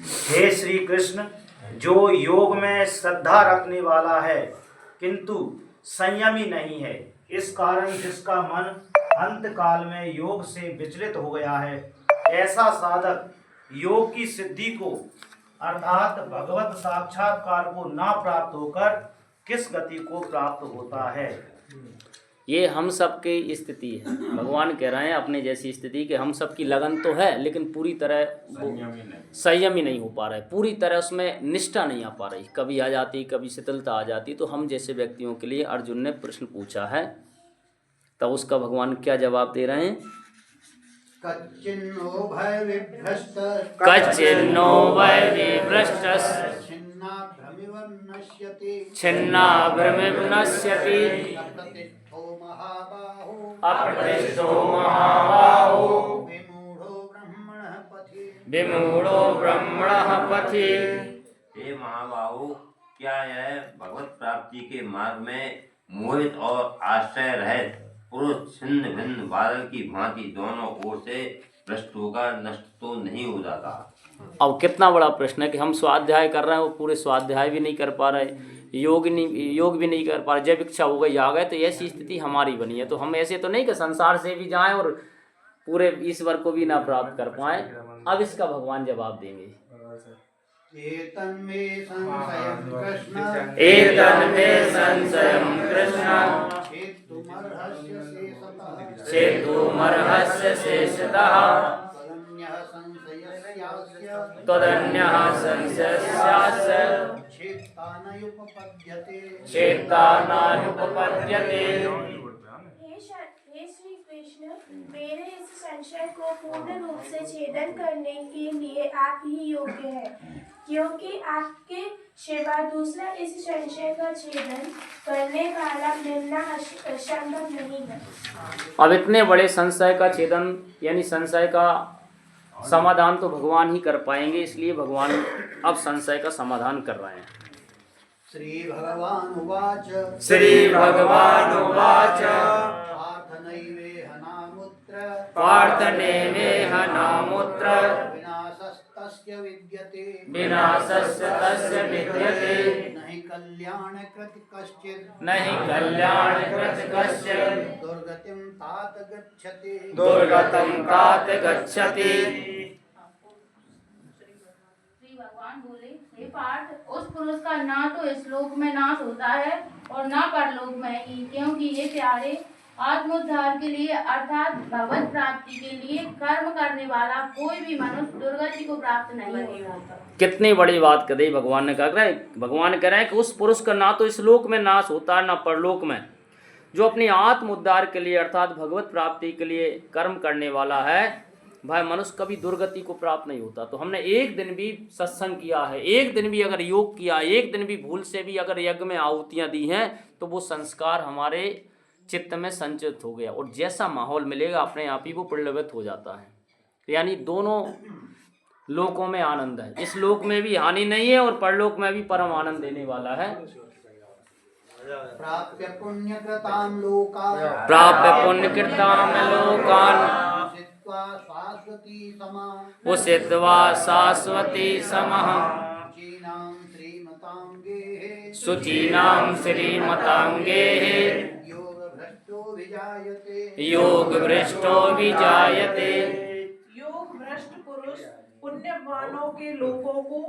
हे श्री कृष्ण, जो योग में श्रद्धा रखने वाला है किंतु संयमी नहीं है, इस कारण जिसका मन अंत काल में योग से विचलित हो गया है, ऐसा साधक योग की सिद्धि को अर्थात भगवत साक्षात्कार को ना प्राप्त होकर किस गति को प्राप्त होता है। ये हम सब की स्थिति है। भगवान कह रहे हैं अपने जैसी स्थिति कि हम सब की लगन तो है लेकिन पूरी तरह संयमी नहीं हो पा रहा है, पूरी तरह उसमें निष्ठा नहीं आ पा रही, कभी आ जाती कभी शिथिलता आ जाती। तो हम जैसे व्यक्तियों के लिए अर्जुन ने प्रश्न पूछा है, तब उसका भगवान क्या जवाब दे रहे हैं। कच्चिन्नो भय विभ्रष्ट छिन्नाभ्रमिव नश्यति अप्रतिष्ठो महाबाहो विमूढ़ो ब्रह्मणः पथि। हे महाबाहो, क्या यह भगवत प्राप्ति के मार्ग में मोहित और आश्रय रहित पुरुष छिन्न भिन्न बादल की भांति दोनों ओर से भ्रष्ट होकर नष्ट तो नहीं हो जाता। अब कितना बड़ा प्रश्न है कि हम स्वाध्याय कर रहे हैं, वो पूरे स्वाध्याय भी नहीं कर पा रहे, योग भी नहीं कर पा रहे, जब इच्छा हो गई आ गए, तो ऐसी स्थिति हमारी बनी है। तो हम ऐसे तो नहीं कि संसार से भी जाएं और पूरे ईश्वर को भी ना प्राप्त कर पाए। अब इसका भगवान जवाब देंगे। एतन्मे संशयं कृष्ण छेतुमर्हस्य शेषतः त्वदन्यः संशयस्यास्य चेत्तानायुपपद्यते। हे श्री कृष्ण, मेरे इस संशय को पूर्ण रूप से छेदन करने के लिए आप ही योग्य हैं, क्योंकि आपके सिवा दूसरा इस संशय का छेदन करने वाला मिलना असंभव नहीं है। अब इतने बड़े संशय का छेदन यानी संशय का समाधान तो भगवान ही कर पाएंगे, इसलिए भगवान अब संशय का समाधान कर रहे हैं। श्री भगवान उवाच पार्थनैवेह नामुत्र विनाशस्य तस्य विद्यते नहि कल्याणकृत कश्चित् दुर्गतिं तात गच्छति। श्री भगवान बोले, हे पार्थ, उस पुरुष का ना तो इस लोक में नाश होता है और ना परलोक में ही, क्योंकि ये प्यारे आत्मोद्धार के लिए अर्थात भगवत प्राप्ति के लिए कर्म करने वाला कोई भी मनुष्य दुर्गति को प्राप्त नहीं होता। कितनी बड़ी बात कर दी भगवान ने। भगवान कह रहे हैं कि उस पुरुष का ना तो इस लोक में नाश होता है ना परलोक में, जो अपनी आत्म उद्धार के लिए अर्थात भगवत प्राप्ति के लिए कर्म करने वाला है, भाई मनुष्य कभी दुर्गति को प्राप्त नहीं होता। तो हमने एक दिन भी सत्संग किया है, एक दिन भी अगर योग किया, एक दिन भी भूल से भी अगर यज्ञ में आहुतियाँ दी हैं, तो वो संस्कार हमारे चित्त में संचित हो गया और जैसा माहौल मिलेगा अपने आप ही वो प्रलवित हो जाता है। यानी दोनों लोकों में आनंद है, इस लोक में भी हानि नहीं है और परलोक में भी परम आनंद देने वाला है। प्राप्य पुण्यकृतां लोकान् उषित्वा शाश्वती समः शुचीनां श्रीमतांगेः योग भ्रष्टो विजायते। योग भ्रष्ट पुरुष पुण्यवानों के लोगों को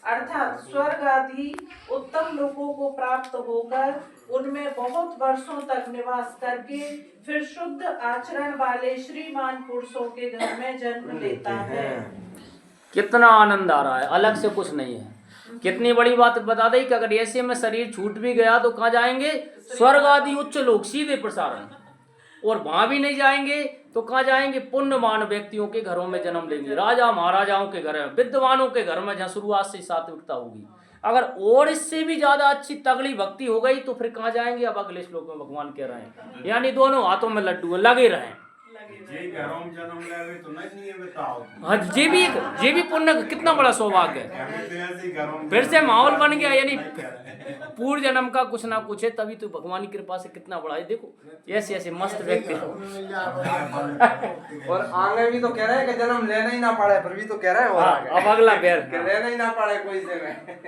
अर्थात स्वर्ग आदि उत्तम लोगों को प्राप्त होकर उनमें बहुत वर्षों तक निवास करके फिर शुद्ध आचरण वाले श्रीमान पुरुषों के घर में जन्म लेता है। कितना आनंद आ रहा है, अलग से कुछ नहीं है। कितनी बड़ी बात बता दी कि अगर ऐसे में शरीर छूट भी गया तो कहाँ जाएंगे, स्वर्ग आदि उच्च लोक, सीधे प्रसारण। और वहां भी नहीं जाएंगे तो कहाँ जाएंगे, पुण्यवान व्यक्तियों के घरों में जन्म लेंगे, राजा महाराजाओं के घर में, विद्वानों के घर में, जहाँ शुरुआत से सात्विकता होगी। अगर और इससे भी ज्यादा अच्छी तगड़ी भक्ति हो गई तो फिर कहाँ जाएंगे, अब अगले श्लोक में भगवान कह रहे हैं। यानी दोनों हाथों में लड्डू लगे रहें, जे घरों में जन्म लेवे तो नहीं है बताओ। हाँ, ये भी पुण्य का कितना बड़ा सौभाग्य है। ऐसे घरों में फिर से माहौल बन गया, यानी पूर्व जन्म का कुछ ना कुछ है, तभी तो भगवान की कृपा से कितना बड़ा है। देखो ऐसे ऐसे मस्त व्यक्ति। और आगे भी तो कह रहे हैं कि जन्म लेना ही ना पड़े, फिर भी तो कह रहे हैं हो रहा है अब अगला पैर कि लेना ही ना पड़े कोई से में